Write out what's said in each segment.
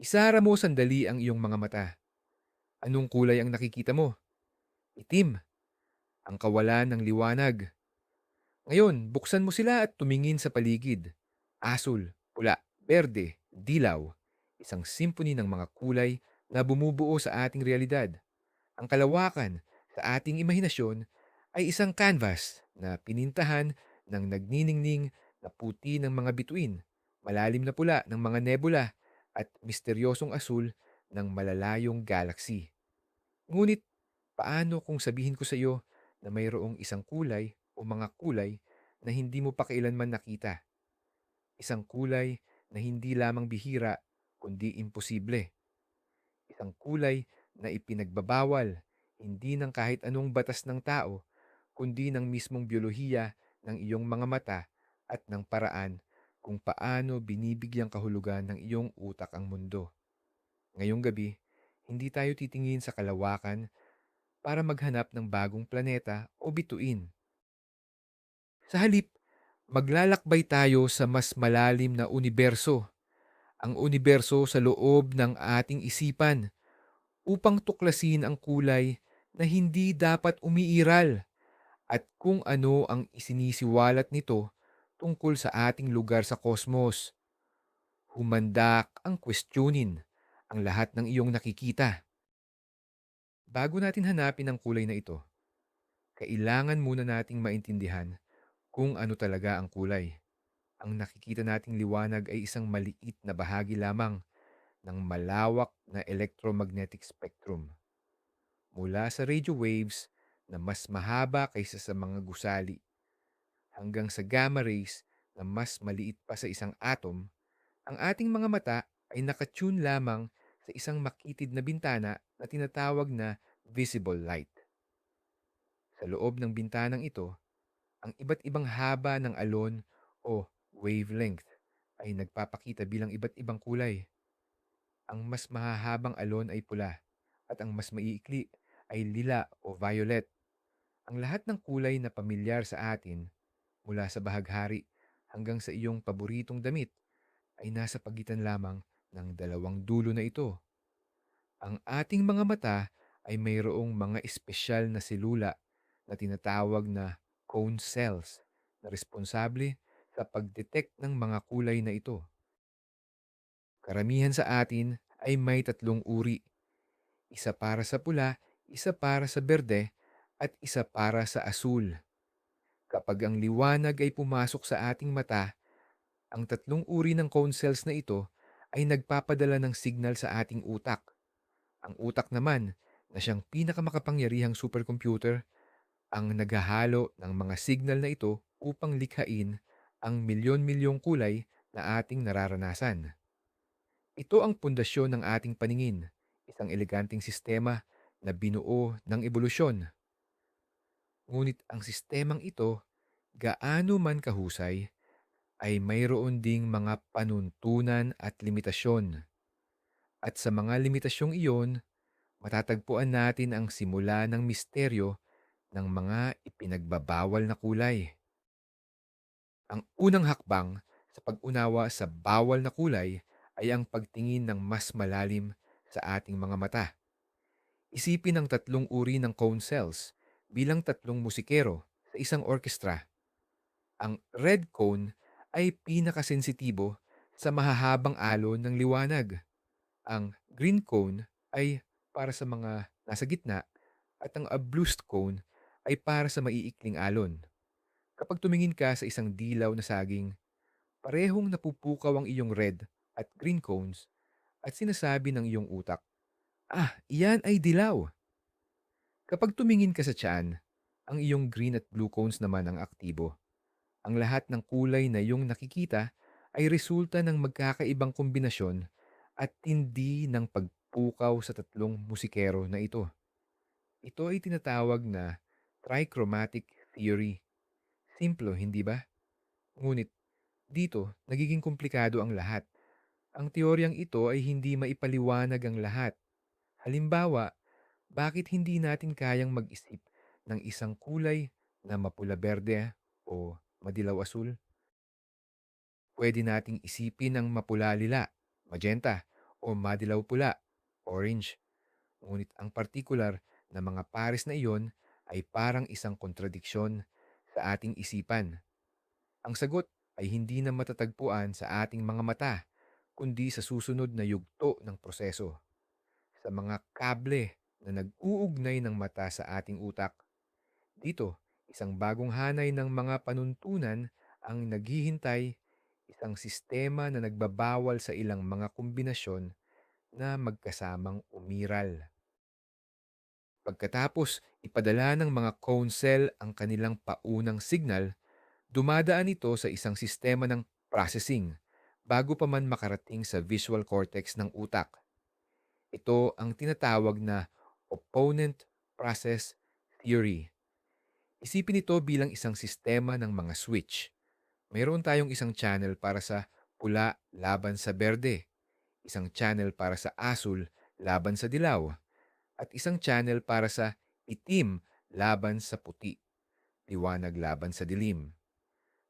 Isara mo sandali ang iyong mga mata. Anong kulay ang nakikita mo? Itim, ang kawalan ng liwanag. Ngayon, buksan mo sila at tumingin sa paligid. Asul, pula, berde, dilaw. Isang symphony ng mga kulay na bumubuo sa ating realidad. Ang kalawakan sa ating imahinasyon ay isang canvas na pinintahan ng nagniningning na puti ng mga bituin, malalim na pula ng mga nebula, at misteryosong asul ng malalayong galaxy. Ngunit paano kung sabihin ko sa iyo na mayroong isang kulay o mga kulay na hindi mo pa kailanman nakita? Isang kulay na hindi lamang bihira kundi imposible. Isang kulay na ipinagbabawal hindi ng kahit anong batas ng tao kundi ng mismong biyolohiya ng iyong mga mata at ng paraan kung paano binibigyang kahulugan ng iyong utak ang mundo. Ngayong gabi, hindi tayo titingin sa kalawakan para maghanap ng bagong planeta o bituin. Sa halip, maglalakbay tayo sa mas malalim na universo, ang universo sa loob ng ating isipan, upang tuklasin ang kulay na hindi dapat umiiral at kung ano ang isinisiwalat nito tungkol sa ating lugar sa kosmos. Humandak ang questionin ang lahat ng iyong nakikita. Bago natin hanapin ang kulay na ito, kailangan muna nating maintindihan kung ano talaga ang kulay. Ang nakikita nating liwanag ay isang maliit na bahagi lamang ng malawak na electromagnetic spectrum. Mula sa radio waves na mas mahaba kaysa sa mga gusali hanggang sa gamma rays na mas maliit pa sa isang atom, ang ating mga mata ay nakatune lamang sa isang makitid na bintana na tinatawag na visible light. Sa loob ng bintanang ito, ang iba't ibang haba ng alon o wavelength ay nagpapakita bilang iba't ibang kulay. Ang mas mahahabang alon ay pula at ang mas maiikli ay lila o violet. Ang lahat ng kulay na pamilyar sa atin, mula sa bahaghari hanggang sa iyong paboritong damit, ay nasa pagitan lamang ng dalawang dulo na ito. Ang ating mga mata ay mayroong mga espesyal na selula na tinatawag na cone cells na responsable sa pag-detect ng mga kulay na ito. Karamihan sa atin ay may tatlong uri, isa para sa pula, isa para sa berde, at isa para sa asul. Kapag ang liwanag ay pumasok sa ating mata, ang tatlong uri ng cone cells na ito ay nagpapadala ng signal sa ating utak. Ang utak naman, na siyang pinakamakapangyarihang supercomputer, ang naghahalo ng mga signal na ito upang likhain ang milyon-milyong kulay na ating nararanasan. Ito ang pundasyon ng ating paningin, isang eleganteng sistema na binuo ng ebolusyon. Ngunit ang sistemang ito, gaano man kahusay, ay mayroon ding mga panuntunan at limitasyon. At sa mga limitasyong iyon, matatagpuan natin ang simula ng misteryo ng mga ipinagbabawal na kulay. Ang unang hakbang sa pag-unawa sa bawal na kulay ay ang pagtingin ng mas malalim sa ating mga mata. Isipin ang tatlong uri ng cone cells bilang tatlong musikero sa isang orkestra. Ang red cone ay pinakasensitibo sa mahahabang alon ng liwanag. Ang green cone ay para sa mga nasa gitna at ang oblust cone ay para sa maiikling alon. Kapag tumingin ka sa isang dilaw na saging, parehong napupukaw ang iyong red at green cones at sinasabi ng iyong utak, "Ah, iyan ay dilaw." Kapag tumingin ka sa tiyan, ang iyong green at blue cones naman ang aktibo. Ang lahat ng kulay na iyong nakikita ay resulta ng magkakaibang kombinasyon at tindi ng pagpukaw sa tatlong musikero na ito. Ito ay tinatawag na trichromatic theory. Simplo, hindi ba? Ngunit dito, nagiging komplikado ang lahat. Ang teoryang ito ay hindi maipaliwanag ang lahat. Halimbawa, bakit hindi natin kayang mag-isip ng isang kulay na mapula-berde o madilaw-asul? Pwede nating isipin ng mapula-lila, magenta, o madilaw-pula, orange. Ngunit ang partikular na mga pares na iyon ay parang isang kontradiksyon sa ating isipan. Ang sagot ay hindi na matatagpuan sa ating mga mata, kundi sa susunod na yugto ng proseso, sa mga kable na nag-uugnay ng mata sa ating utak. Dito, isang bagong hanay ng mga panuntunan ang naghihintay, isang sistema na nagbabawal sa ilang mga kombinasyon na magkasamang umiral. Pagkatapos ipadala ng mga cone cell ang kanilang paunang signal, dumadaan ito sa isang sistema ng processing bago pa man makarating sa visual cortex ng utak. Ito ang tinatawag na opponent process theory. Isipin ito bilang isang sistema ng mga switch. Mayroon tayong isang channel para sa pula laban sa berde, isang channel para sa asul laban sa dilaw, at isang channel para sa itim laban sa puti, liwanag laban sa dilim.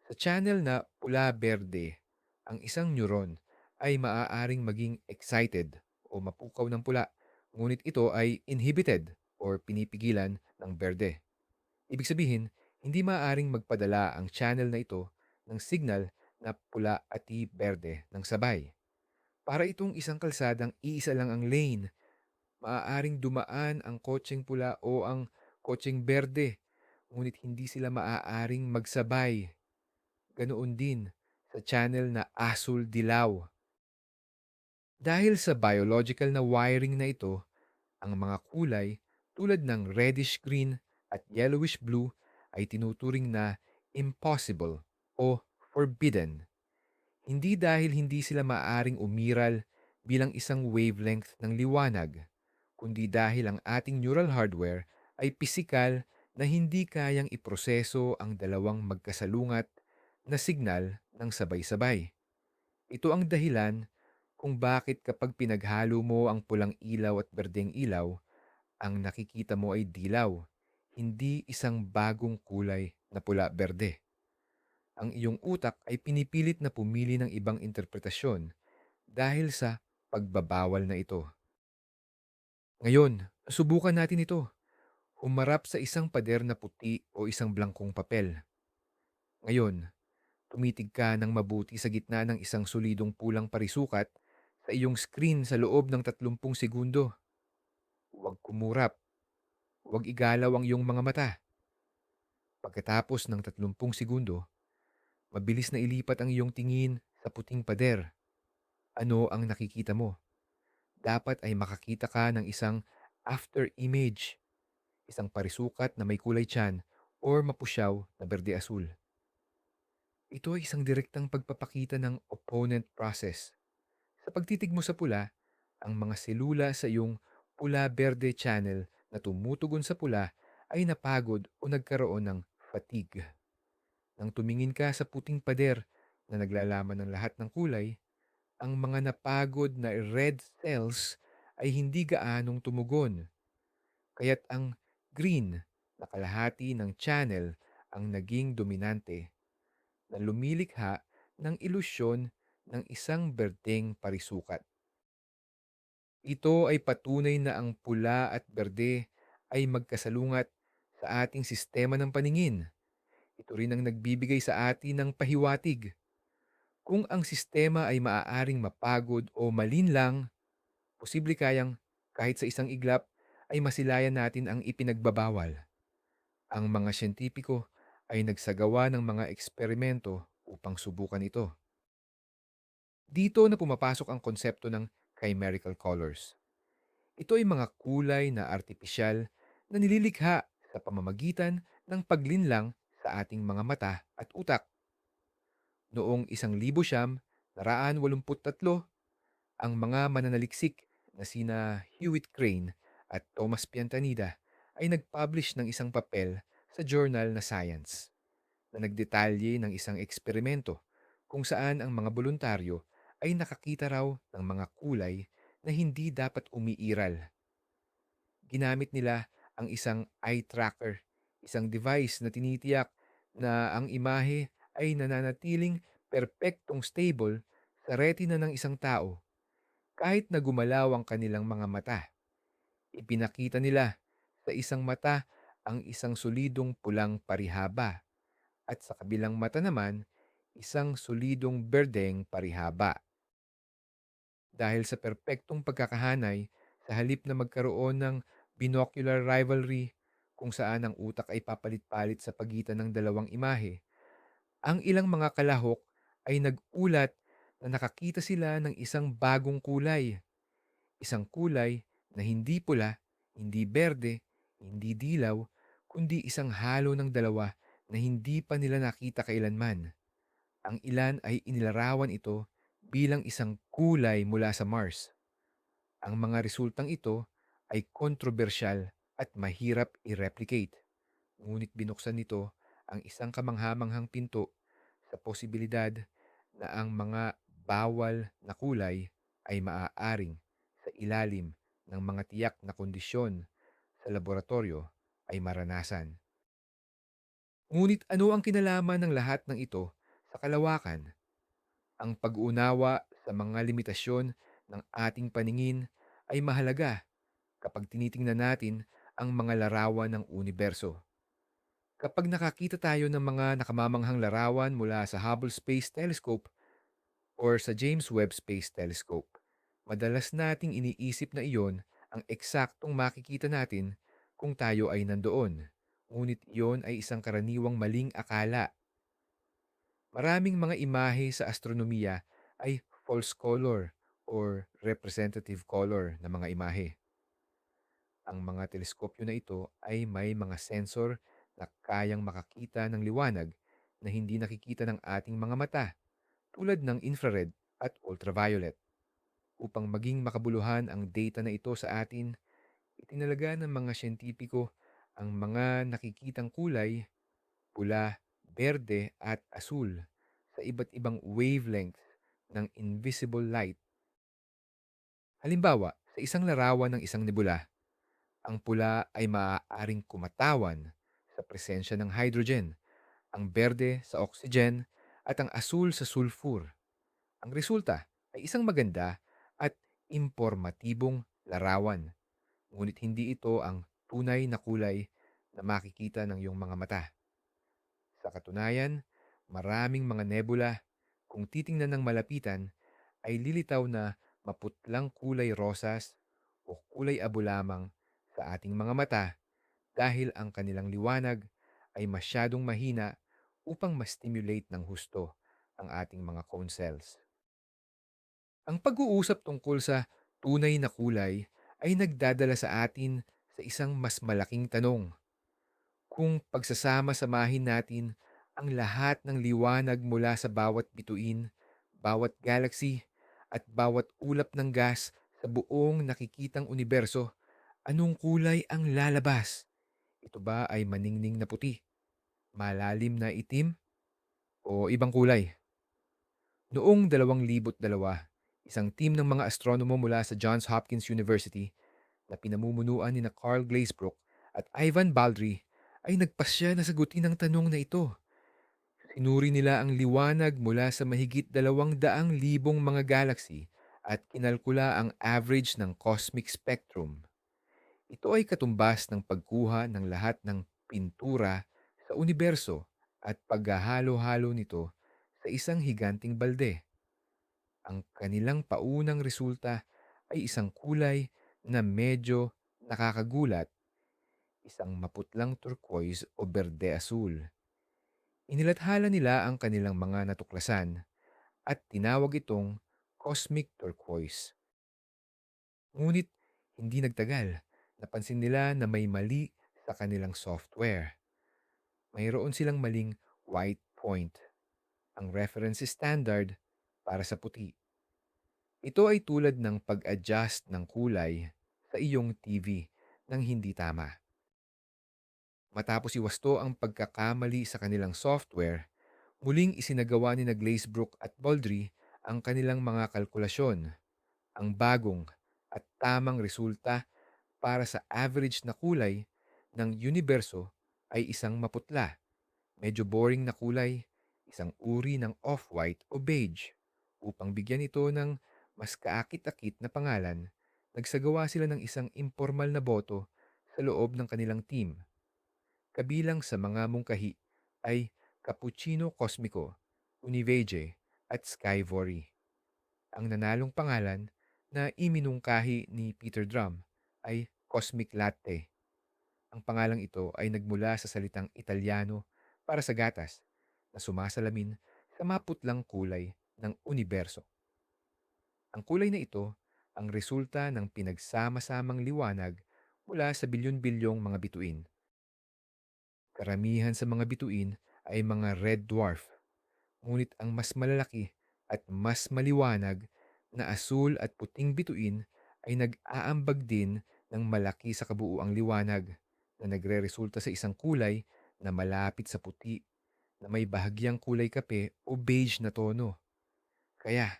Sa channel na pula-berde, ang isang neuron ay maaaring maging excited o mapukaw ng pula, ngunit ito ay inhibited or pinipigilan ng berde. Ibig sabihin, hindi maaaring magpadala ang channel na ito ng signal na pula at berde ng sabay. Para itong isang kalsadang iisa lang ang lane, maaaring dumaan ang kotseng pula o ang kotseng berde, ngunit hindi sila maaaring magsabay. Ganoon din sa channel na asul-dilaw. Dahil sa biological na wiring na ito, ang mga kulay tulad ng reddish-green at yellowish-blue ay tinuturing na impossible o forbidden. Hindi dahil hindi sila maaaring umiral bilang isang wavelength ng liwanag, kundi dahil ang ating neural hardware ay pisikal na hindi kayang iproseso ang dalawang magkasalungat na signal ng sabay-sabay. Ito ang dahilan kung bakit kapag pinaghalo mo ang pulang ilaw at berdeng ilaw, ang nakikita mo ay dilaw, hindi isang bagong kulay na pula-berde. Ang iyong utak ay pinipilit na pumili ng ibang interpretasyon dahil sa pagbabawal na ito. Ngayon, subukan natin ito. Humarap sa isang pader na puti o isang blankong papel. Ngayon, tumitig ka ng mabuti sa gitna ng isang solidong pulang parisukat sa iyong screen sa loob ng 30 segundo. Huwag kumurap, huwag igalaw ang iyong mga mata. Pagkatapos ng 30 segundo, mabilis na ilipat ang iyong tingin sa puting pader. Ano ang nakikita mo? Dapat ay makakita ka ng isang after image, isang parisukat na may kulay tiyan or mapusyaw na berde-asul. Ito ay isang direktang pagpapakita ng opponent process. Sa pagtitig mo sa pula, ang mga selula sa iyong pula-berde channel na tumutugon sa pula ay napagod o nagkaroon ng fatigue. Nang tumingin ka sa puting pader na naglalaman ng lahat ng kulay, ang mga napagod na red cells ay hindi gaanong tumugon. Kaya't ang green na kalahati ng channel ang naging dominante na lumilikha ng ilusyon ng isang berdeng parisukat. Ito ay patunay na ang pula at berde ay magkasalungat sa ating sistema ng paningin. Ito rin ang nagbibigay sa atin ng pahiwatig. Kung ang sistema ay maaaring mapagod o malinlang, posible kayang kahit sa isang iglap ay masilayan natin ang ipinagbabawal. Ang mga siyentipiko ay nagsagawa ng mga eksperimento upang subukan ito. Dito na pumapasok ang konsepto ng chimerical colors. Ito ay mga kulay na artipisyal na nililikha sa pamamagitan ng paglinlang sa ating mga mata at utak. Noong 1983, ang mga mananaliksik na sina Hewitt Crane at Thomas Piantanida ay nag-publish ng isang papel sa journal na Science na nagdetalye ng isang eksperimento kung saan ang mga voluntaryo ay nakakita raw ng mga kulay na hindi dapat umiiral. Ginamit nila ang isang eye tracker, isang device na tinitiyak na ang imahe ay nananatiling perpektong stable sa retina ng isang tao Kahit na gumalaw ang kanilang mga mata, ipinakita nila sa isang mata ang isang solidong pulang parihaba at sa kabilang mata naman, isang solidong berdeng parihaba. Dahil sa perpektong pagkakahanay, sa halip na magkaroon ng binocular rivalry kung saan ang utak ay papalit-palit sa pagitan ng dalawang imahe, ang ilang mga kalahok ay nag-ulat na nakakita sila ng isang bagong kulay. Isang kulay na hindi pula, hindi berde, hindi dilaw, kundi isang halo ng dalawa na hindi pa nila nakita kailanman. Ang ilan ay inilarawan ito bilang isang kulay mula sa Mars. Ang mga resultang ito ay kontrobersyal at mahirap i-replicate. Ngunit binuksan nito ang isang kamanghamanghang pinto sa posibilidad na ang mga bawal na kulay ay maaaring sa ilalim ng mga tiyak na kondisyon sa laboratorio ay maranasan. Ngunit ano ang kinalaman ng lahat ng ito sa kalawakan? Ang pag-uunawa sa mga limitasyon ng ating paningin ay mahalaga kapag tinitingnan natin ang mga larawan ng universo. Kapag nakakita tayo ng mga nakamamanghang larawan mula sa Hubble Space Telescope or sa James Webb Space Telescope, madalas nating iniisip na iyon ang eksaktong makikita natin kung tayo ay nandoon. Ngunit iyon ay isang karaniwang maling akala. Maraming mga imahe sa astronomiya ay false color or representative color na mga imahe. Ang mga teleskopyo na ito ay may mga sensor na kayang makakita ng liwanag na hindi nakikita ng ating mga mata tulad ng infrared at ultraviolet. Upang maging makabuluhan ang data na ito sa atin, itinalaga ng mga siyentipiko ang mga nakikitang kulay, pula, berde at asul sa iba't ibang wavelength ng invisible light. Halimbawa, sa isang larawan ng isang nebula, ang pula ay maaaring kumatawan sa presensya ng hydrogen, ang berde sa oxygen, at ang asul sa sulfur. Ang resulta ay isang maganda at impormatibong larawan, ngunit hindi ito ang tunay na kulay na makikita ng iyong mga mata. Sa katunayan, maraming mga nebula, kung titingnan ng malapitan, ay lilitaw na maputlang kulay rosas o kulay abo lamang sa ating mga mata dahil ang kanilang liwanag ay masyadong mahina upang ma-stimulate ng husto ang ating mga cone cells. Ang pag-uusap tungkol sa tunay na kulay ay nagdadala sa atin sa isang mas malaking tanong. Kung pagsasama-samahin natin ang lahat ng liwanag mula sa bawat bituin, bawat galaxy, at bawat ulap ng gas sa buong nakikitang universo, anong kulay ang lalabas? Ito ba ay maningning na puti, malalim na itim, o ibang kulay? Noong 2002, isang team ng mga astronomo mula sa Johns Hopkins University na pinamumunuan ni na Carl Glazebrook at Ivan Baldry ay nagpasya na sagutin ang tanong na ito. Sinuri nila ang liwanag mula sa mahigit 200,000 mga galaxy at kinalkula ang average ng cosmic spectrum. Ito ay katumbas ng pagkuha ng lahat ng pintura sa universo at paghahalo-halo nito sa isang higanting balde. Ang kanilang paunang resulta ay isang kulay na medyo nakakagulat, isang maputlang turquoise o berde-asul. Inilathala nila ang kanilang mga natuklasan at tinawag itong cosmic turquoise. Ngunit hindi nagtagal, napansin nila na may mali sa kanilang software. Mayroon silang maling white point, ang reference standard para sa puti. Ito ay tulad ng pag-adjust ng kulay sa iyong TV nang hindi tama. Matapos iwasto ang pagkakamali sa kanilang software, muling isinagawa ni na Glazebrook at Baldry ang kanilang mga kalkulasyon. Ang bagong at tamang resulta para sa average na kulay ng universo ay isang maputla, medyo boring na kulay, isang uri ng off-white o beige, upang bigyan ito ng mas kaakit-akit na pangalan, nagsagawa sila ng isang impormal na boto sa loob ng kanilang team. Kabilang sa mga mungkahi ay Cappuccino Cosmico, Univeje at Skyvory. Ang nanalong pangalan na iminungkahi ni Peter Drum ay Cosmic Latte. Ang pangalang ito ay nagmula sa salitang Italyano para sa gatas na sumasalamin sa maputlang kulay ng universo. Ang kulay na ito ang resulta ng pinagsama-samang liwanag mula sa bilyon-bilyong mga bituin. Karamihan sa mga bituin ay mga red dwarf, ngunit ang mas malalaki at mas maliwanag na asul at puting bituin ay nag-aambag din ng malaki sa kabuuang liwanag na nagreresulta sa isang kulay na malapit sa puti na may bahagyang kulay kape o beige na tono. Kaya,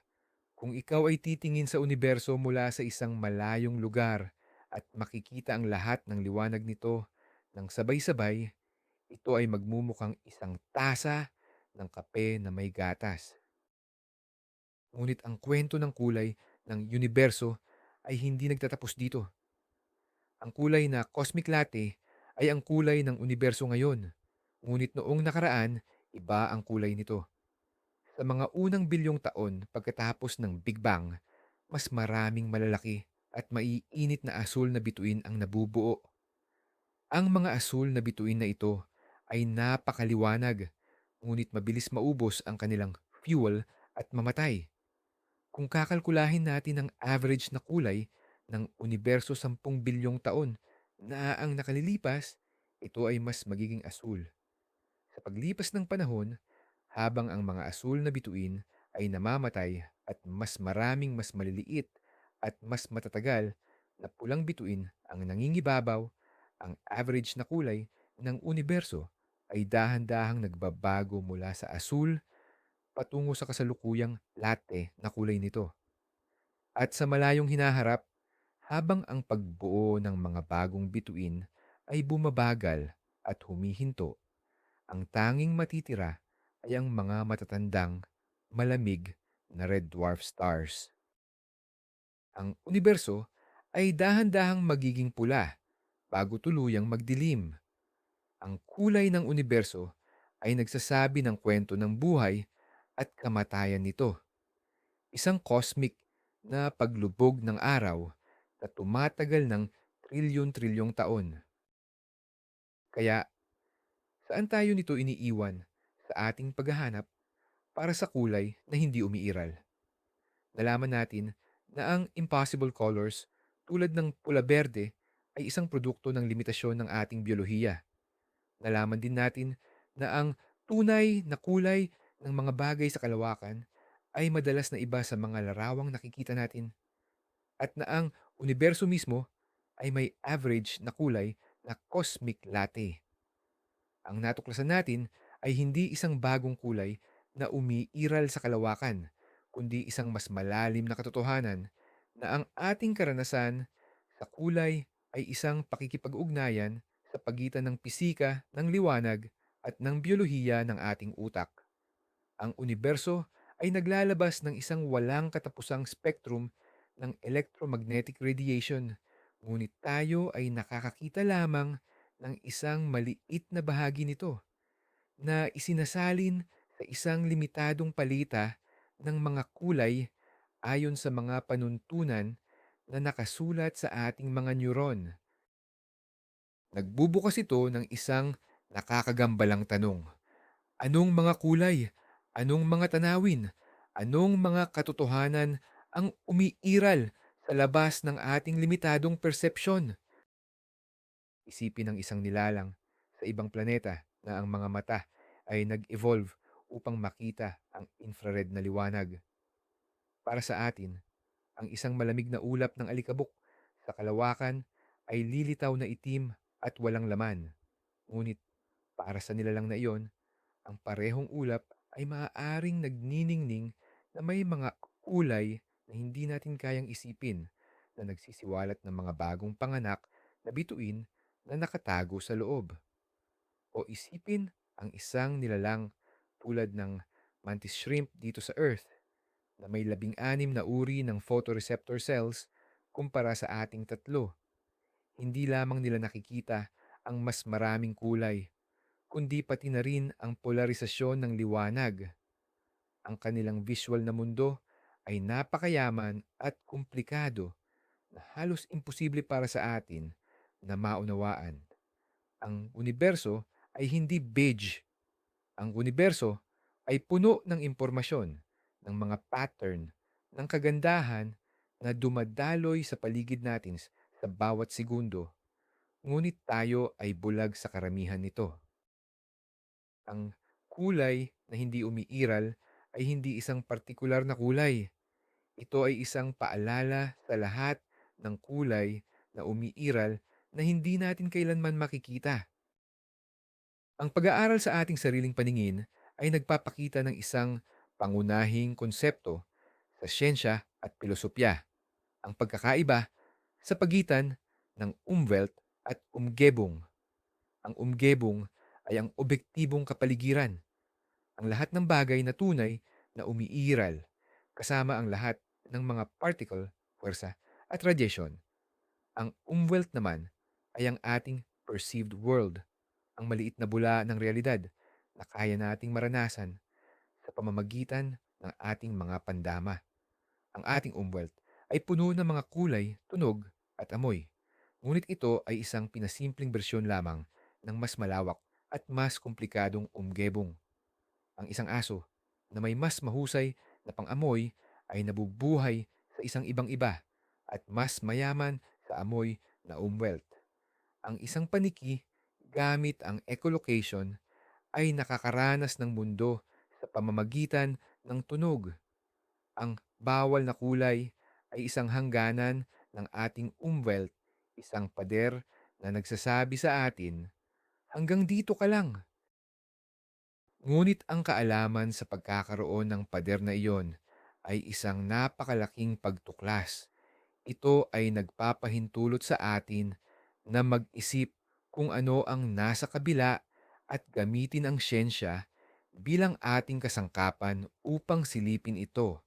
kung ikaw ay titingin sa universo mula sa isang malayong lugar at makikita ang lahat ng liwanag nito ng sabay-sabay, ito ay magmumukhang isang tasa ng kape na may gatas. Ngunit ang kwento ng kulay ng universo ay hindi nagtatapos dito. Ang kulay na cosmic latte ay ang kulay ng universo ngayon. Ngunit noong nakaraan, iba ang kulay nito. Sa mga unang bilyong taon pagkatapos ng Big Bang, mas maraming malalaki at maiinit na asul na bituin ang nabubuo. Ang mga asul na bituin na ito ay napakaliwanag, ngunit mabilis maubos ang kanilang fuel at mamatay. Kung kakalkulahin natin ang average na kulay ng universo 10 bilyong taon na ang nakalilipas, ito ay mas magiging asul. Sa paglipas ng panahon, habang ang mga asul na bituin ay namamatay at mas maliliit at mas matatagal na pulang bituin ang nangingibabaw, ang average na kulay ng universo ay dahan-dahang nagbabago mula sa asul patungo sa kasalukuyang latte na kulay nito. At sa malayong hinaharap, habang ang pagbuo ng mga bagong bituin ay bumabagal at humihinto, ang tanging matitira ay ang mga matatandang, malamig na red dwarf stars. Ang universo ay dahan-dahang magiging pula bago tuluyang magdilim. Ang kulay ng universo ay nagsasabi ng kwento ng buhay at kamatayan nito. Isang cosmic na paglubog ng araw na tumatagal ng trilyon-trilyong taon. Kaya saan tayo nito iniiwan sa ating paghahanap para sa kulay na hindi umiiral? Nalaman natin na ang impossible colors tulad ng pula berde ay isang produkto ng limitasyon ng ating biyolohiya. Nalaman din natin na ang tunay na kulay ng mga bagay sa kalawakan ay madalas na iba sa mga larawang nakikita natin at na ang universo mismo ay may average na kulay na cosmic latte. Ang natuklasan natin ay hindi isang bagong kulay na umiiral sa kalawakan, kundi isang mas malalim na katotohanan na ang ating karanasan sa kulay ay isang pakikipag-ugnayan sa pagitan ng pisika, ng liwanag, at ng biyolohiya ng ating utak. Ang universo ay naglalabas ng isang walang katapusang spectrum ng electromagnetic radiation, ngunit tayo ay nakakakita lamang ng isang maliit na bahagi nito na isinasalin sa isang limitadong palita ng mga kulay ayon sa mga panuntunan na nakasulat sa ating mga neuron. Nagbubukas ito ng isang nakakagambalang tanong. Anong mga kulay? Anong mga tanawin? Anong mga katotohanan ang umiiral sa labas ng ating limitadong persepsyon? Isipin ng isang nilalang sa ibang planeta na ang mga mata ay nag-evolve upang makita ang infrared na liwanag. Para sa atin, ang isang malamig na ulap ng alikabok sa kalawakan ay lilitaw na itim at walang laman. Ngunit para sa nilalang na iyon, ang parehong ulap ay maaaring nagniningning na may mga kulay na hindi natin kayang isipin na nagsisiwalat ng mga bagong panganak na bituin na nakatago sa loob. O isipin ang isang nilalang tulad ng mantis shrimp dito sa Earth. na may 16 na uri ng photoreceptor cells kumpara sa ating tatlo. Hindi lamang nila nakikita ang mas maraming kulay, kundi pati na rin ang polarisasyon ng liwanag. Ang kanilang visual na mundo ay napakayaman at komplikado na halos imposible para sa atin na maunawaan. Ang universo ay hindi beige. Ang universo ay puno ng impormasyon, ng mga pattern, ng kagandahan na dumadaloy sa paligid natin sa bawat segundo. Ngunit tayo ay bulag sa karamihan nito. Ang kulay na hindi umiiral ay hindi isang partikular na kulay. Ito ay isang paalala sa lahat ng kulay na umiiral na hindi natin kailanman makikita. Ang pag-aaral sa ating sariling paningin ay nagpapakita ng isang pangunahing konsepto sa siyensya at pilosopya, ang pagkakaiba sa pagitan ng Umwelt at Umgebung. Ang Umgebung ay ang obektibong kapaligiran, ang lahat ng bagay na tunay na umiiral, kasama ang lahat ng mga particle, puwersa, at radiation. Ang Umwelt naman ay ang ating perceived world, ang maliit na bula ng realidad na kaya nating maranasan sa pamamagitan ng ating mga pandama. Ang ating Umwelt ay puno ng mga kulay, tunog at amoy. Ngunit ito ay isang pinasimpleng bersyon lamang ng mas malawak at mas komplikadong umgebong. Ang isang aso na may mas mahusay na pang-amoy ay nabubuhay sa isang ibang-iba at mas mayaman sa amoy na Umwelt. Ang isang paniki gamit ang echolocation ay nakakaranas ng mundo sa pamamagitan ng tunog. Ang bawal na kulay ay isang hangganan ng ating Umwelt, isang pader na nagsasabi sa atin, hanggang dito ka lang. Ngunit ang kaalaman sa pagkakaroon ng pader na iyon ay isang napakalaking pagtuklas. Ito ay nagpapahintulot sa atin na mag-isip kung ano ang nasa kabila at gamitin ang siyensya bilang ating kasangkapan upang silipin ito.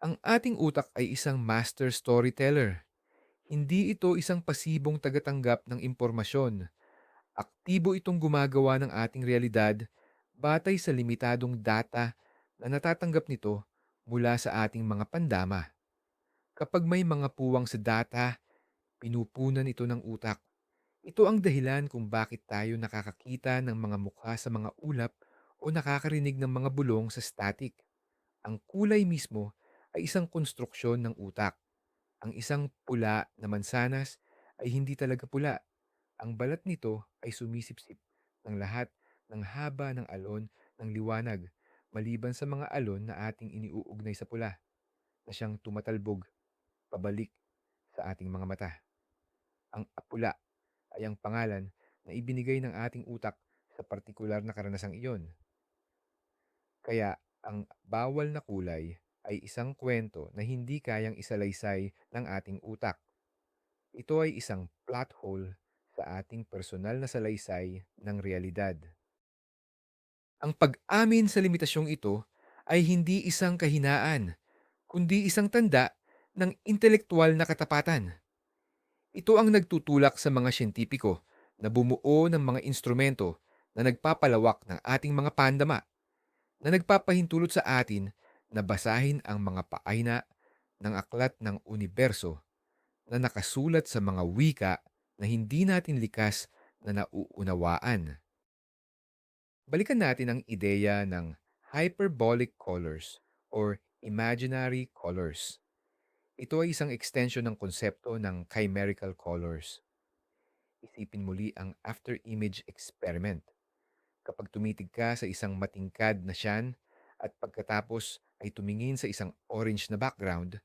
Ang ating utak ay isang master storyteller. Hindi ito isang pasibong tagatanggap ng impormasyon. Aktibo itong gumagawa ng ating realidad batay sa limitadong data na natatanggap nito mula sa ating mga pandama. Kapag may mga puwang sa data, pinupunan ito ng utak. Ito ang dahilan kung bakit tayo nakakakita ng mga mukha sa mga ulap o nakakarinig ng mga bulong sa static. Ang kulay mismo ay isang konstruksyon ng utak. Ang isang pula na mansanas ay hindi talaga pula. Ang balat nito ay sumisipsip ng lahat ng haba ng alon ng liwanag, maliban sa mga alon na ating iniuugnay sa pula, na siyang tumatalbog pabalik sa ating mga mata. Ang pula ay ang pangalan na ibinigay ng ating utak sa partikular na karanasang iyon. Kaya ang bawal na kulay ay isang kwento na hindi kayang isalaysay ng ating utak. Ito ay isang plot hole sa ating personal na salaysay ng realidad. Ang pag-amin sa limitasyong ito ay hindi isang kahinaan, kundi isang tanda ng intelektual na katapatan. Ito ang nagtutulak sa mga siyentipiko na bumuo ng mga instrumento na nagpapalawak ng ating mga pandama, na nagpapahintulot sa atin na basahin ang mga paayna ng aklat ng universo na nakasulat sa mga wika na hindi natin likas na nauunawaan. Balikan natin ang ideya ng hyperbolic colors or imaginary colors. Ito ay isang extension ng konsepto ng chimerical colors. Isipin muli ang after-image experiment. Kapag tumitig ka sa isang matingkad na siyan at pagkatapos ay tumingin sa isang orange na background,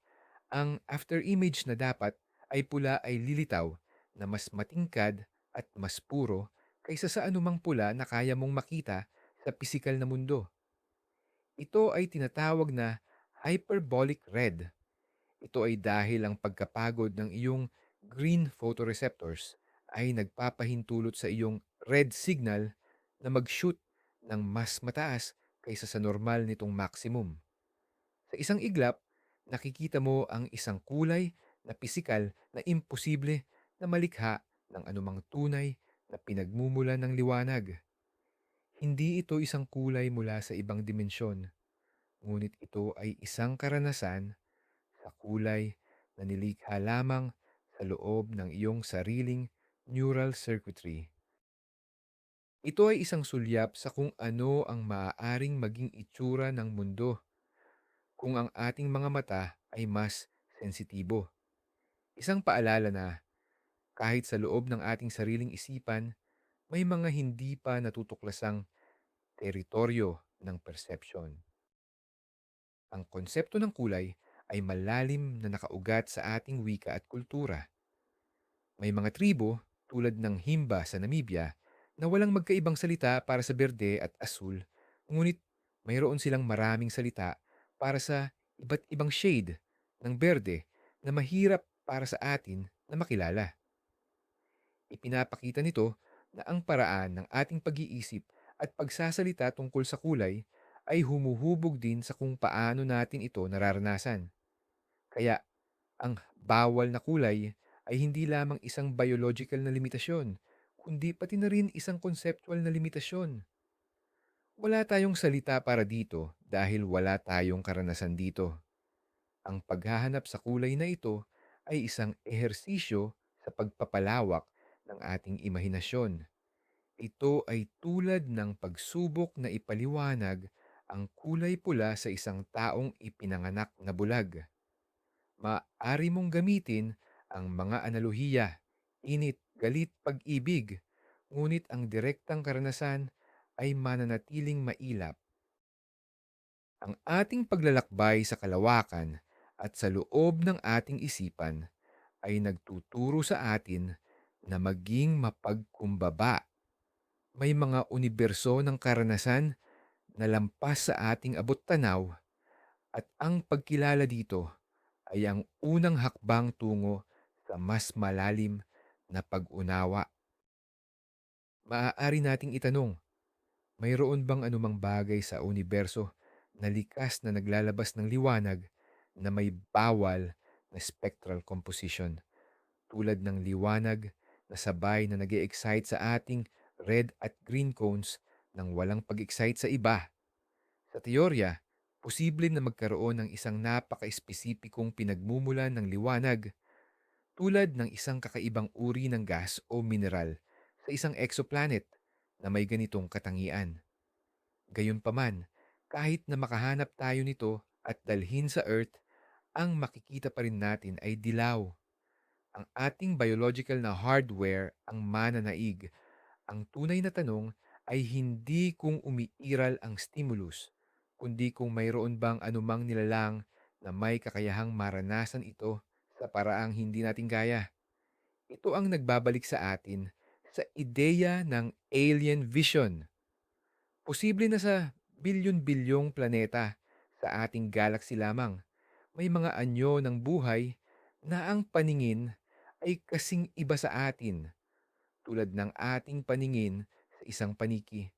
ang after-image na dapat ay pula ay lilitaw na mas matingkad at mas puro kaysa sa anumang pula na kaya mong makita sa pisikal na mundo. Ito ay tinatawag na hyperbolic red. Ito ay dahil ang pagkapagod ng iyong green photoreceptors ay nagpapahintulot sa iyong red signal na mag-shoot ng mas mataas kaysa sa normal nitong maximum. Sa isang iglap, nakikita mo ang isang kulay na pisikal na imposible na malikha ng anumang tunay na pinagmumulan ng liwanag. Hindi ito isang kulay mula sa ibang dimensyon, ngunit ito ay isang karanasan sa kulay na nilikha lamang sa loob ng iyong sariling neural circuitry. Ito ay isang sulyap sa kung ano ang maaaring maging itsura ng mundo kung ang ating mga mata ay mas sensitibo. Isang paalala na kahit sa loob ng ating sariling isipan, may mga hindi pa natutuklasang teritoryo ng perception. Ang konsepto ng kulay ay malalim na nakaugat sa ating wika at kultura. May mga tribo tulad ng Himba sa Namibia na walang magkaibang salita para sa berde at asul, ngunit mayroon silang maraming salita para sa iba't ibang shade ng berde na mahirap para sa atin na makilala. Ipinapakita nito na ang paraan ng ating pag-iisip at pagsasalita tungkol sa kulay ay humuhubog din sa kung paano natin ito nararanasan. Kaya ang bawal na kulay ay hindi lamang isang biological na limitasyon, kundi pati na rin isang conceptual na limitasyon. Wala tayong salita para dito dahil wala tayong karanasan dito. Ang paghahanap sa kulay na ito ay isang ehersisyo sa pagpapalawak ng ating imahinasyon. Ito ay tulad ng pagsubok na ipaliwanag ang kulay pula sa isang taong ipinanganak na bulag. Maaari mong gamitin ang mga analohiya, init, galit, pag-ibig, ngunit ang direktang karanasan ay mananatiling mailap. Ang ating paglalakbay sa kalawakan at sa loob ng ating isipan ay nagtuturo sa atin na maging mapagkumbaba. May mga universo ng karanasan na lampas sa ating abot-tanaw at ang pagkilala dito ay ang unang hakbang tungo sa mas malalim na pag-unawa. Maaari nating itanong, mayroon bang anumang bagay sa universo na likas na naglalabas ng liwanag na may bawal na spectral composition tulad ng liwanag na sabay na nag excite sa ating red at green cones nang walang pag-excite sa iba? Sa teorya, posible na magkaroon ng isang napaka-espesipikong pinagmumulan ng liwanag tulad ng isang kakaibang uri ng gas o mineral sa isang exoplanet na may ganitong katangian. Gayunpaman, kahit na makahanap tayo nito at dalhin sa Earth, ang makikita pa rin natin ay dilaw. Ang ating biological na hardware ang mananaig. Ang tunay na tanong ay hindi kung umiiral ang stimulus, kundi kung mayroon bang anumang nilalang na may kakayahang maranasan ito sa paraang hindi natin kaya. Ito ang nagbabalik sa atin sa ideya ng alien vision. Posible na sa bilyon-bilyong planeta sa ating galaxy lamang, may mga anyo ng buhay na ang paningin ay kasing iba sa atin, tulad ng ating paningin sa isang paniki.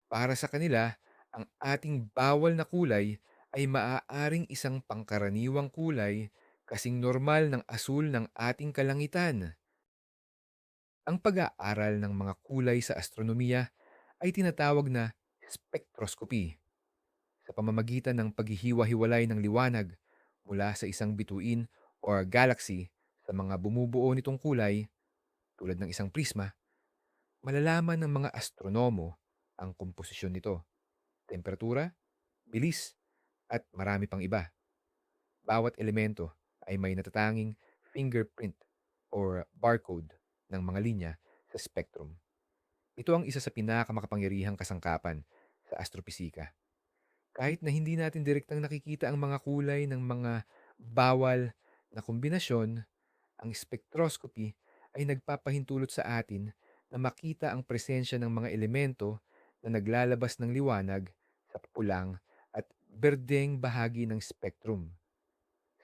Para sa kanila, ang ating bawal na kulay ay maaaring isang pangkaraniwang kulay kasing normal ng asul ng ating kalangitan. Ang pag-aaral ng mga kulay sa astronomiya ay tinatawag na spectroscopy sa pamamagitan ng paghihiwa-hiwalay ng liwanag mula sa isang bituin or galaxy sa mga bumubuo nitong kulay tulad ng isang prisma. Malalaman ng mga astronomo ang komposisyon nito, temperatura, bilis, at marami pang iba. Bawat elemento ay may natatanging fingerprint or barcode ng mga linya sa spectrum. Ito ang isa sa pinakamakapangyarihang kasangkapan sa astropisika. Kahit na hindi natin direktang nakikita ang mga kulay ng mga bawal na kombinasyon, ang spectroscopy ay nagpapahintulot sa atin na makita ang presensya ng mga elemento na naglalabas ng liwanag sa pulang at berdeng bahagi ng spectrum.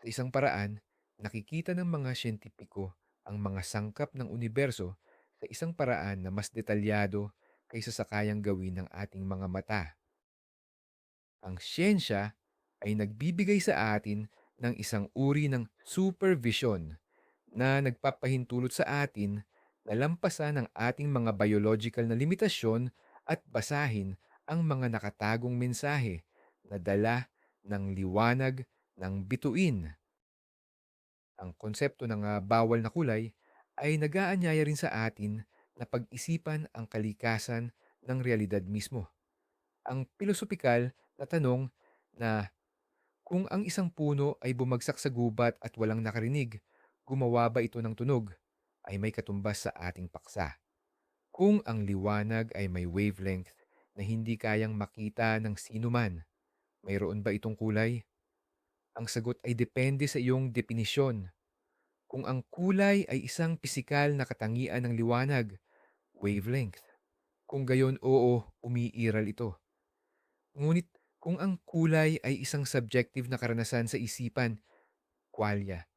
Sa isang paraan, nakikita ng mga siyentipiko ang mga sangkap ng universo sa isang paraan na mas detalyado kaysa sa kayang gawin ng ating mga mata. Ang siyensya ay nagbibigay sa atin ng isang uri ng supervision na nagpapahintulot sa atin na lampasan ang ating mga biological na limitasyon at basahin ang mga nakatagong mensahe na dala ng liwanag ng bituin. Ang konsepto ng bawal na kulay ay nag-aanyaya rin sa atin na pag-isipan ang kalikasan ng realidad mismo. Ang pilosopikal na tanong na kung ang isang puno ay bumagsak sa gubat at walang nakarinig, gumawa ba ito ng tunog? Ay may katumbas sa ating paksa. Kung ang liwanag ay may wavelength na hindi kayang makita ng sino man, mayroon ba itong kulay? Ang sagot ay depende sa iyong depinisyon. Kung ang kulay ay isang pisikal na katangian ng liwanag, wavelength. Kung gayon, oo, umiiral ito. Ngunit kung ang kulay ay isang subjective na karanasan sa isipan, qualia.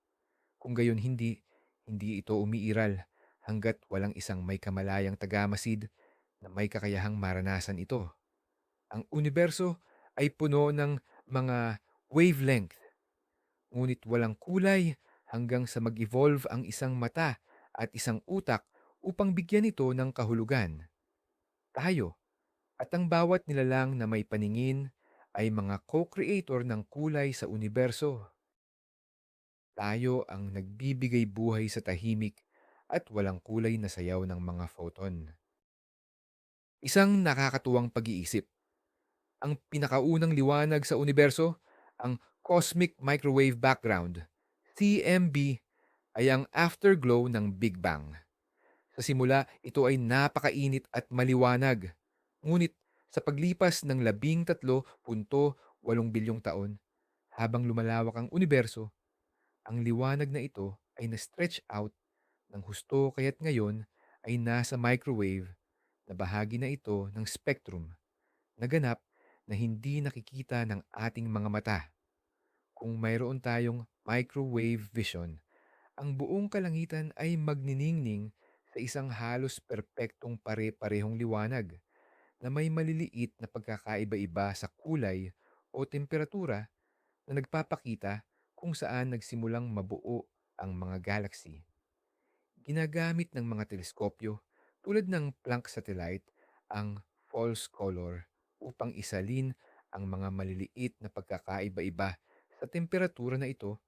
Kung gayon hindi ito umiiral hanggat walang isang may kamalayang tagamasid na may kakayahang maranasan ito. Ang universo ay puno ng mga wavelength, ngunit walang kulay hanggang sa mag-evolve ang isang mata at isang utak upang bigyan ito ng kahulugan. Tayo at ang bawat nilalang na may paningin ay mga co-creator ng kulay sa universo. Tayo ang nagbibigay buhay sa tahimik at walang kulay na sayaw ng mga photon. Isang nakakatuwang pag-iisip. Ang pinakaunang liwanag sa universo, ang Cosmic Microwave Background, CMB, ay ang afterglow ng Big Bang. Sa simula, ito ay napakainit at maliwanag. Ngunit sa paglipas ng 13.8 bilyong taon, habang lumalawak ang universo, ang liwanag na ito ay na-stretch out ng husto kaya't ngayon ay nasa microwave na bahagi na ito ng spectrum na ganap na hindi nakikita ng ating mga mata. Kung mayroon tayong microwave vision, ang buong kalangitan ay magniningning sa isang halos perpektong pare-parehong liwanag na may maliliit na pagkakaiba-iba sa kulay o temperatura na nagpapakita kung saan nagsimulang mabuo ang mga galaxy. Ginagamit ng mga teleskopyo tulad ng Planck satellite ang false color upang isalin ang mga maliliit na pagkakaiba-iba sa temperatura na ito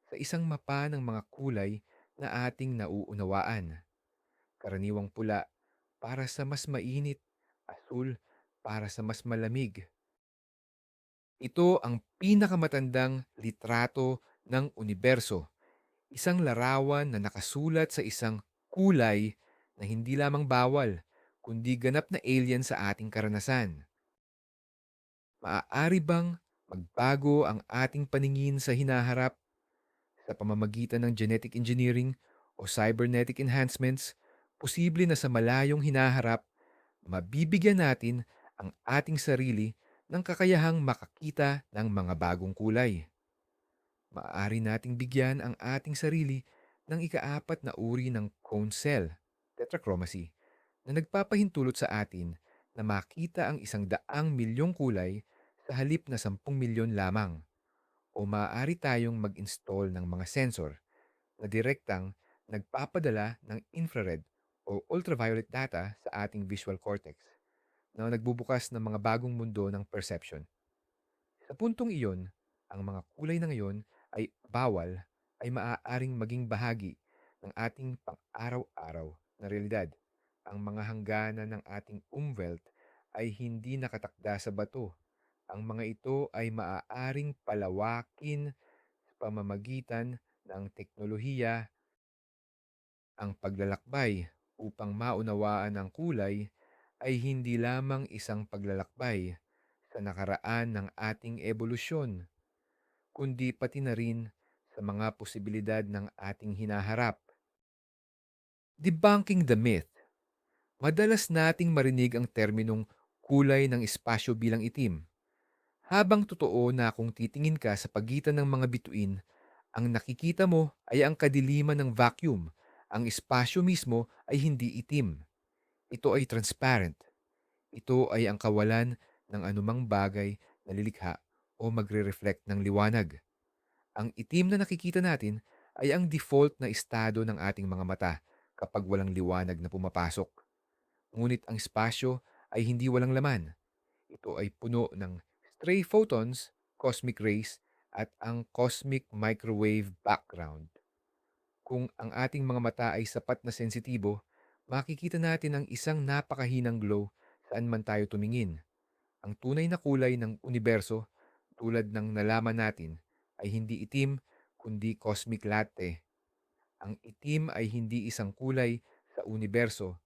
sa isang mapa ng mga kulay na ating nauunawaan. Karaniwang pula para sa mas mainit, asul para sa mas malamig. Ito ang pinakamatandang litrato ng universo, isang larawan na nakasulat sa isang kulay na hindi lamang bawal, kundi ganap na alien sa ating karanasan. Maaari bang magbago ang ating paningin sa hinaharap sa pamamagitan ng genetic engineering o cybernetic enhancements? Posible na sa malayong hinaharap, mabibigyan natin ang ating sarili ng kakayahang makakita ng mga bagong kulay. Maaari nating bigyan ang ating sarili ng ikaapat na uri ng cone cell, tetrachromacy, na nagpapahintulot sa atin na makita ang 100 milyong kulay sa halip na 10 milyon lamang. O maaari tayong mag-install ng mga sensor na direktang nagpapadala ng infrared o ultraviolet data sa ating visual cortex na nagbubukas ng mga bagong mundo ng perception. Sa puntong iyon, ang mga kulay na ngayon ay bawal ay maaaring maging bahagi ng ating pang-araw-araw na realidad. Ang mga hangganan ng ating umwelt ay hindi nakatakda sa bato. Ang mga ito ay maaaring palawakin sa pamamagitan ng teknolohiya. Ang paglalakbay upang maunawaan ang kulay ay hindi lamang isang paglalakbay sa nakaraan ng ating ebolusyon, kundi pati na rin sa mga posibilidad ng ating hinaharap. Debunking the myth. Madalas nating marinig ang terminong kulay ng espasyo bilang itim. Habang totoo na kung titingin ka sa pagitan ng mga bituin, ang nakikita mo ay ang kadiliman ng vacuum. Ang espasyo mismo ay hindi itim. Ito ay transparent. Ito ay ang kawalan ng anumang bagay na lilikha o magre-reflect ng liwanag. Ang itim na nakikita natin ay ang default na estado ng ating mga mata kapag walang liwanag na pumapasok. Ngunit ang espasyo ay hindi walang laman. Ito ay puno ng stray photons, cosmic rays, at ang cosmic microwave background. Kung ang ating mga mata ay sapat na sensitibo, makikita natin ang isang napakahinang glow saan man tayo tumingin. Ang tunay na kulay ng universo, tulad ng nalaman natin, ay hindi itim kundi cosmic latte. Ang itim ay hindi isang kulay sa universo,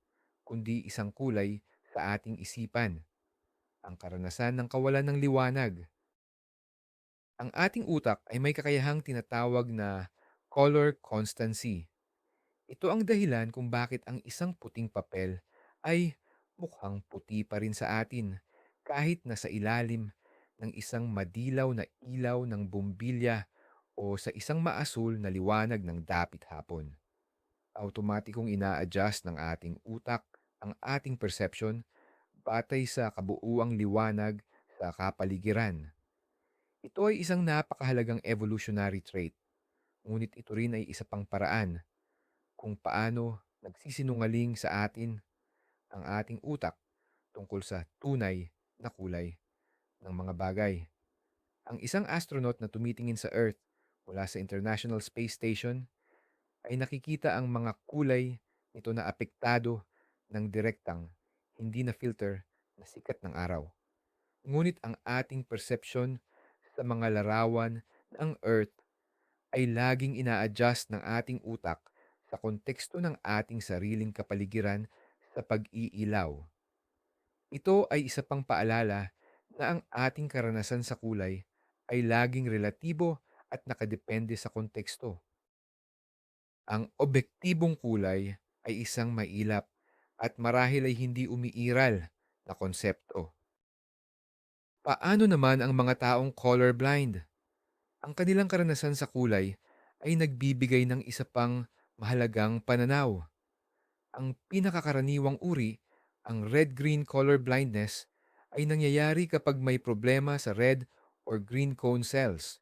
kundi isang kulay sa ating isipan, ang karanasan ng kawalan ng liwanag. Ang ating utak ay may kakayahang tinatawag na color constancy. Ito ang dahilan kung bakit ang isang puting papel ay mukhang puti pa rin sa atin kahit nasa ilalim ng isang madilaw na ilaw ng bumbilya o sa isang maasul na liwanag ng dapit hapon. Automatikong ina-adjust ng ating utak ang ating perception batay sa kabuuang liwanag sa kapaligiran. Ito ay isang napakahalagang evolutionary trait, ngunit ito rin ay isa pang paraan kung paano nagsisinungaling sa atin ang ating utak tungkol sa tunay na kulay ng mga bagay. Ang isang astronaut na tumitingin sa Earth mula sa International Space Station ay nakikita ang mga kulay nito na apektado ng direktang, hindi na filter na sikat ng araw. Ngunit ang ating perception sa mga larawan ng Earth ay laging ina-adjust ng ating utak sa konteksto ng ating sariling kapaligiran sa pag-iilaw. Ito ay isa pang paalala na ang ating karanasan sa kulay ay laging relatibo at nakadepende sa konteksto. Ang objektibong kulay ay isang mailap at marahil ay hindi umiiral na konsepto. Paano naman ang mga taong colorblind? Ang kanilang karanasan sa kulay ay nagbibigay ng isa pang mahalagang pananaw. Ang pinakakaraniwang uri, ang red-green color blindness, ay nangyayari kapag may problema sa red or green cone cells.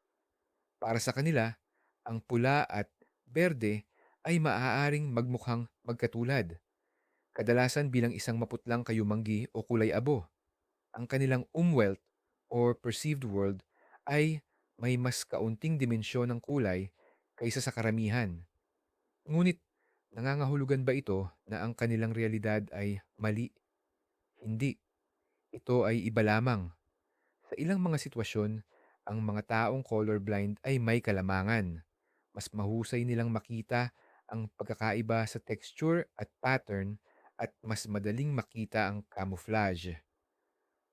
Para sa kanila, ang pula at berde ay maaaring magmukhang magkatulad, kadalasan bilang isang maputlang kayumanggi o kulay abo. Ang kanilang umwelt or perceived world ay may mas kaunting dimensyon ng kulay kaysa sa karamihan. Ngunit nangangahulugan ba ito na ang kanilang realidad ay mali? Hindi. Ito ay iba lamang. Sa ilang mga sitwasyon, ang mga taong colorblind ay may kalamangan. Mas mahusay nilang makita ang pagkakaiba sa texture at pattern at mas madaling makita ang camouflage.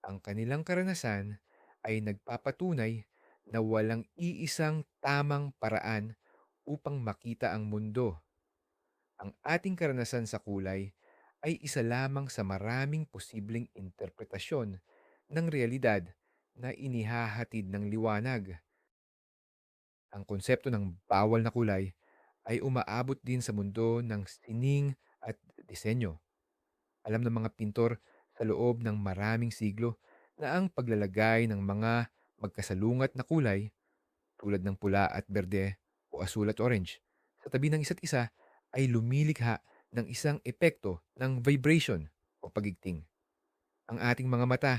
Ang kanilang karanasan ay nagpapatunay na walang iisang tamang paraan upang makita ang mundo. Ang ating karanasan sa kulay ay isa lamang sa maraming posibleng interpretasyon ng realidad na inihahatid ng liwanag. Ang konsepto ng bawal na kulay ay umaabot din sa mundo ng sining at disenyo. Alam ng mga pintor sa loob ng maraming siglo na ang paglalagay ng mga magkasalungat na kulay tulad ng pula at berde o asul at orange sa tabi ng isa't isa ay lumilikha ng isang epekto ng vibration o pagigting. Ang ating mga mata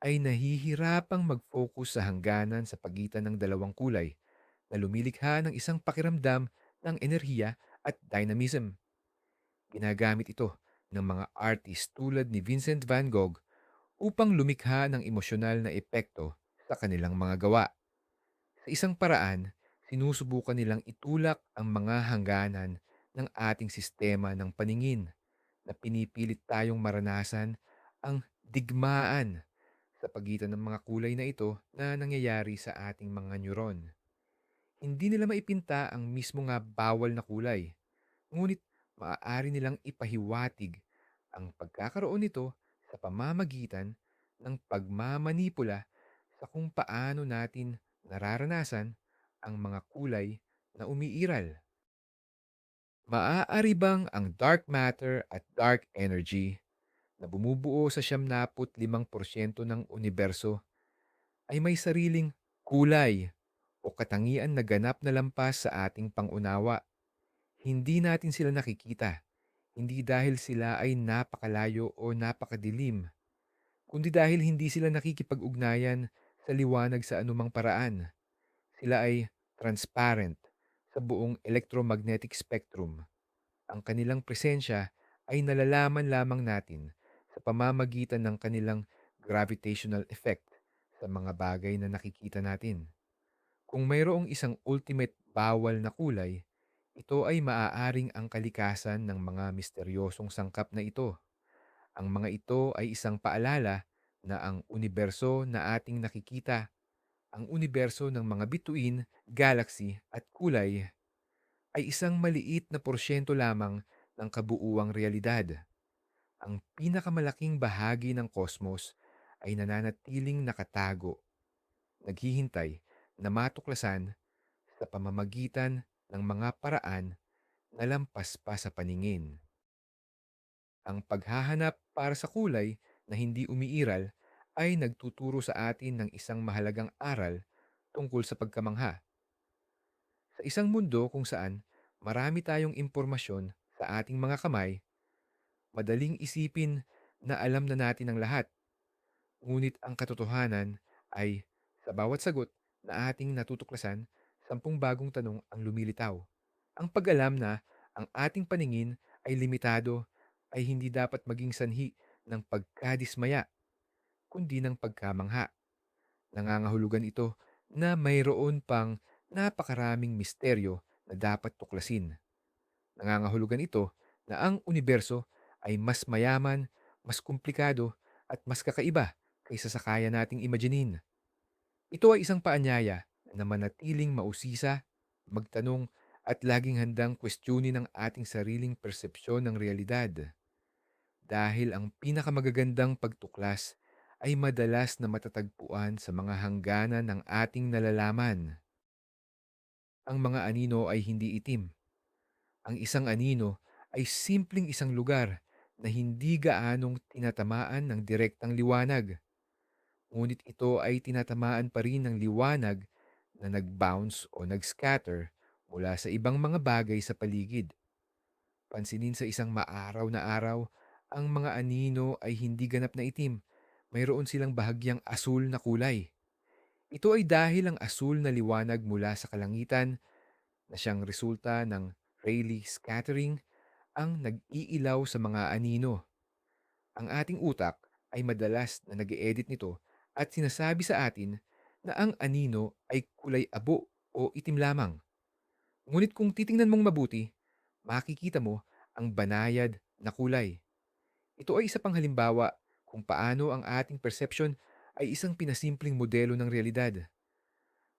ay nahihirapang mag-focus sa hangganan sa pagitan ng dalawang kulay na lumilikha ng isang pakiramdam ng enerhiya at dynamism. Ginagamit ito ng mga artist tulad ni Vincent van Gogh upang lumikha ng emosyonal na epekto sa kanilang mga gawa. Sa isang paraan, sinusubukan nilang itulak ang mga hangganan ng ating sistema ng paningin na pinipilit tayong maranasan ang digmaan sa pagitan ng mga kulay na ito na nangyayari sa ating mga neuron. Hindi nila maipinta ang mismo nga bawal na kulay, ngunit maaari nilang ipahiwatig ang pagkakaroon nito sa pamamagitan ng pagmamanipula sa kung paano natin nararanasan ang mga kulay na umiiral. Maaari bang ang dark matter at dark energy na bumubuo sa 75% ng universo ay may sariling Kulay o katangian na ganap na lampas sa ating pangunawa. Hindi natin sila nakikita, hindi dahil sila ay napakalayo o napakadilim, kundi dahil hindi sila nakikipag-ugnayan sa liwanag sa anumang paraan. Sila ay transparent sa buong electromagnetic spectrum. Ang kanilang presensya ay nalalaman lamang natin sa pamamagitan ng kanilang gravitational effect sa mga bagay na nakikita natin. Kung mayroong isang ultimate bawal na kulay, ito ay maaaring ang kalikasan ng mga misteryosong sangkap na ito. Ang mga ito ay isang paalala na ang universo na ating nakikita, ang universo ng mga bituin, galaxy at kulay, ay isang maliit na porsyento lamang ng kabuuang realidad. Ang pinakamalaking bahagi ng kosmos ay nananatiling nakatago, naghihintay na matuklasan sa pamamagitan ng mga paraan na lampas pa sa paningin. Ang paghahanap para sa kulay na hindi umiiral ay nagtuturo sa atin ng isang mahalagang aral tungkol sa pagkamangha. Sa isang mundo kung saan marami tayong impormasyon sa ating mga kamay, madaling isipin na alam na natin ang lahat. Ngunit ang katotohanan ay sa bawat sagot na ating natutuklasan, 10 bagong tanong ang lumilitaw. Ang pag-alam na ang ating paningin ay limitado ay hindi dapat maging sanhi ng pagkadismaya, kundi ng pagkamangha. Nangangahulugan ito na mayroon pang napakaraming misteryo na dapat tuklasin. Nangangahulugan ito na ang universo ay mas mayaman, mas komplikado at mas kakaiba kaysa sa kaya nating imaginin. Ito ay isang paanyaya na manatiling mausisa, magtanong at laging handang kwestiyonin ang ating sariling persepsyon ng realidad. Dahil ang pinakamagagandang pagtuklas ay madalas na matatagpuan sa mga hangganan ng ating nalalaman. Ang mga anino ay hindi itim. Ang isang anino ay simpleng isang lugar na hindi gaanong tinatamaan ng direktang liwanag. Ngunit ito ay tinatamaan pa rin ng liwanag na nag-bounce o nag-scatter mula sa ibang mga bagay sa paligid. Pansinin sa isang maaraw na araw, ang mga anino ay hindi ganap na itim. Mayroon silang bahagyang asul na kulay. Ito ay dahil ang asul na liwanag mula sa kalangitan na siyang resulta ng Rayleigh scattering ang nag-iilaw sa mga anino. Ang ating utak ay madalas na nag-edit nito at sinasabi sa atin na ang anino ay kulay abo o itim lamang. Ngunit kung titingnan mong mabuti, makikita mo ang banayad na kulay. Ito ay isa pang halimbawa kung paano ang ating perception ay isang pinasimpleng modelo ng realidad.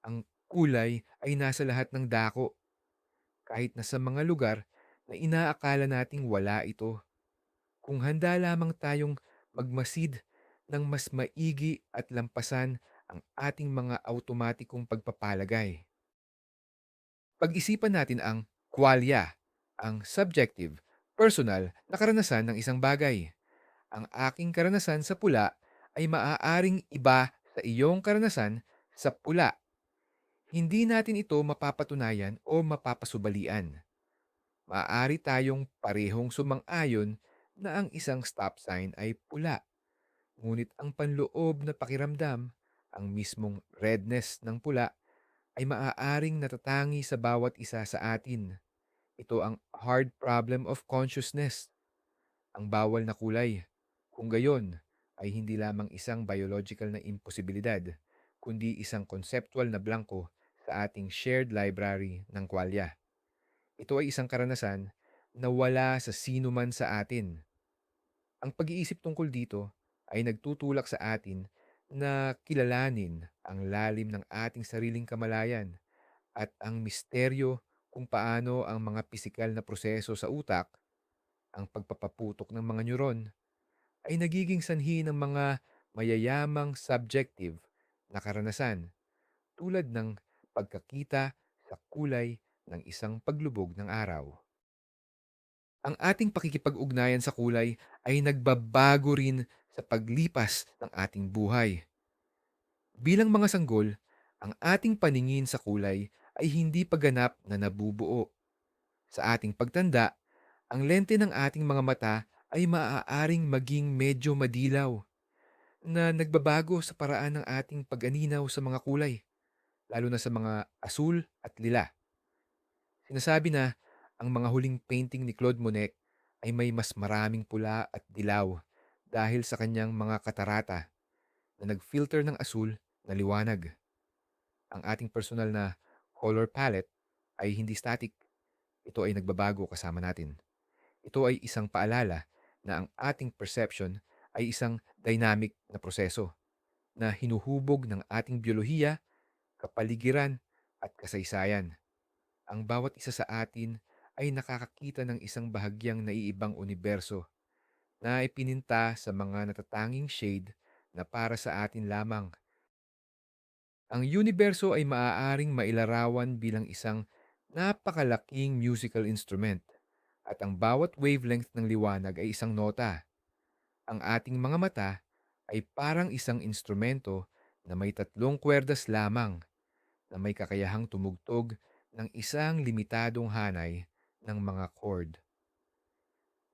Ang kulay ay nasa lahat ng dako, kahit na sa mga lugar na inaakala nating wala ito. Kung handa lamang tayong magmasid ng mas maigi at lampasan ang ating mga automatikong pagpapalagay. Pag-isipan natin ang qualia, ang subjective, personal na karanasan ng isang bagay. Ang aking karanasan sa pula ay maaaring iba sa iyong karanasan sa pula. Hindi natin ito mapapatunayan o mapapasubalian. Maaari tayong parehong sumang-ayon na ang isang stop sign ay pula. Ngunit ang panloob na pakiramdam, ang mismong redness ng pula, ay maaaring natatangi sa bawat isa sa atin. Ito ang hard problem of consciousness, ang bawal na kulay. Kung gayon, ay hindi lamang isang biological na imposibilidad, kundi isang conceptual na blanco sa ating shared library ng kwalya. Ito ay isang karanasan na wala sa sino man sa atin. Ang pag-iisip tungkol dito ay nagtutulak sa atin na kilalanin ang lalim ng ating sariling kamalayan at ang misteryo kung paano ang mga pisikal na proseso sa utak, ang pagpapaputok ng mga neuron, ay nagiging sanhi ng mga mayayamang subjective na karanasan tulad ng pagkakita sa kulay ng isang paglubog ng araw. Ang ating pakikipag-ugnayan sa kulay ay nagbabago rin sa paglipas ng ating buhay. Bilang mga sanggol, Ang ating paningin sa kulay ay hindi paganap na nabubuo. Sa ating pagtanda, ang lente ng ating mga mata ay maaaring maging medyo madilaw na nagbabago sa paraan ng ating pag-aninaw sa mga kulay, lalo na sa mga asul at lila. Sinasabi na ang mga huling painting ni Claude Monet ay may mas maraming pula at dilaw dahil sa kanyang mga katarata na nag-filter ng asul na liwanag. Ang ating personal na color palette ay hindi static. Ito ay nagbabago kasama natin. Ito ay isang paalala na ang ating perception ay isang dynamic na proseso na hinuhubog ng ating biyolohiya, kapaligiran at kasaysayan. Ang bawat isa sa atin ay nakakakita ng isang bahagyang naiibang universo na ipininta sa mga natatanging shade na para sa atin lamang. Ang universo ay maaaring mailarawan bilang isang napakalaking musical instrument at ang bawat wavelength ng liwanag ay isang nota. Ang ating mga mata ay parang isang instrumento na may tatlong kwerdas lamang na may kakayahang tumugtog ng isang limitadong hanay ng mga chord.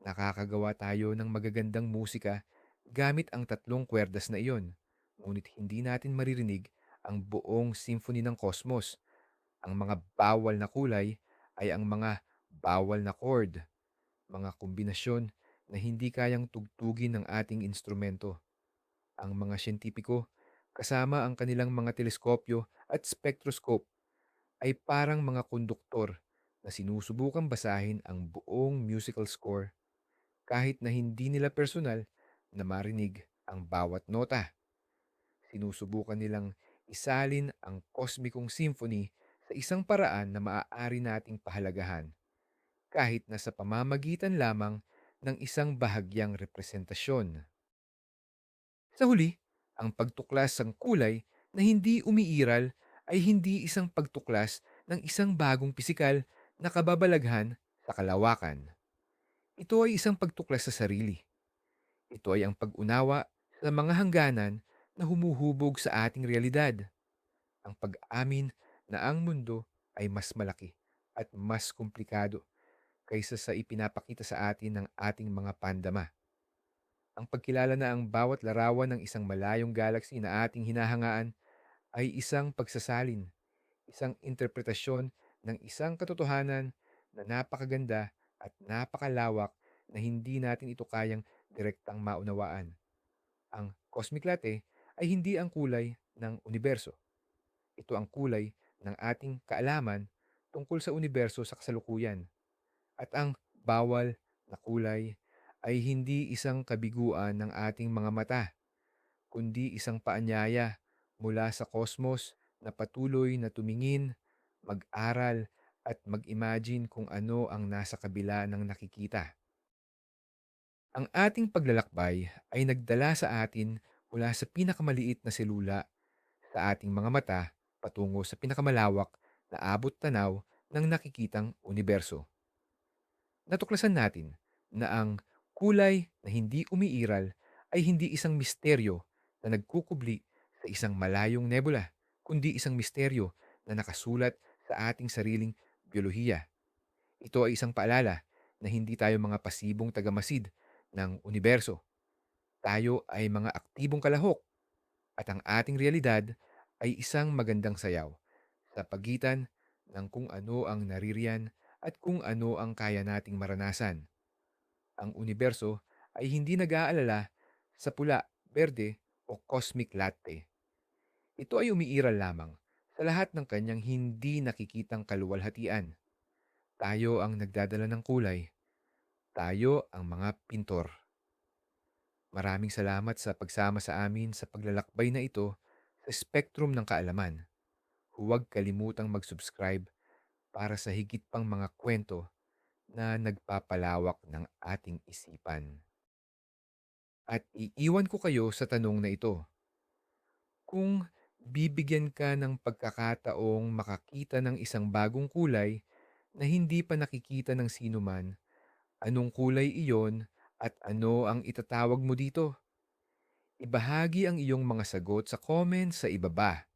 Nakakagawa tayo ng magagandang musika gamit ang tatlong kwerdas na iyon, ngunit hindi natin maririnig ang buong symphony ng kosmos. Ang mga bawal na kulay ay ang mga bawal na chord, mga kombinasyon na hindi kayang tugtugin ng ating instrumento. Ang mga siyentipiko, kasama ang kanilang mga teleskopyo at spectroscope, ay parang mga konduktor na sinusubukang basahin ang buong musical score kahit na hindi nila personal na marinig ang bawat nota. Sinusubukan nilang isalin ang kosmikong symphony sa isang paraan na maaari nating pahalagahan kahit na sa pamamagitan lamang ng isang bahagyang representasyon. Sa huli, ang pagtuklas ng kulay na hindi umiiral ay hindi isang pagtuklas ng isang bagong pisikal na kababalaghan sa kalawakan. Ito ay isang pagtuklas sa sarili. Ito ay ang pag-unawa sa mga hangganan na humuhubog sa ating realidad. Ang pag-amin na ang mundo ay mas malaki at mas komplikado kaysa sa ipinapakita sa atin ng ating mga pandama. Ang pagkilala na ang bawat larawan ng isang malayong galaxy na ating hinahangaan ay isang pagsasalin, isang interpretasyon ng isang katotohanan na napakaganda at napakalawak na hindi natin ito kayang direktang maunawaan. Ang cosmic latte ay hindi ang kulay ng universo. Ito ang kulay ng ating kaalaman tungkol sa universo sa kasalukuyan. At ang bawal na kulay ay hindi isang kabiguan ng ating mga mata, kundi isang paanyaya mula sa kosmos na patuloy na tumingin, mag-aral at mag-imagine kung ano ang nasa kabila ng nakikita. Ang ating paglalakbay ay nagdala sa atin mula sa pinakamaliit na selula sa ating mga mata patungo sa pinakamalawak na abot tanaw ng nakikitang universo. Natuklasan natin na ang kulay na hindi umiiral ay hindi isang misteryo na nagkukubli sa isang malayong nebula, kundi isang misteryo na nakasulat sa ating sariling biyolohiya. Ito ay isang paalala na hindi tayo mga pasibong tagamasid ng universo. Tayo ay mga aktibong kalahok at ang ating realidad ay isang magandang sayaw sa pagitan ng kung ano ang naririyan at kung ano ang kaya nating maranasan. Ang universo ay hindi nag-aalala sa pula, berde o cosmic latte. Ito ay umiiral lamang sa lahat ng kanyang hindi nakikitang kaluwalhatian. Tayo ang nagdadala ng kulay. Tayo ang mga pintor. Maraming salamat sa pagsama sa amin sa paglalakbay na ito sa Spectrum ng Kaalaman. Huwag kalimutang mag-subscribe para sa higit pang mga kwento na nagpapalawak ng ating isipan. At iiwan ko kayo sa tanong na ito. Kung bibigyan ka ng pagkakataong makakita ng isang bagong kulay na hindi pa nakikita ng sinuman, anong kulay iyon at ano ang itatawag mo dito? Ibahagi ang iyong mga sagot sa comments sa ibaba.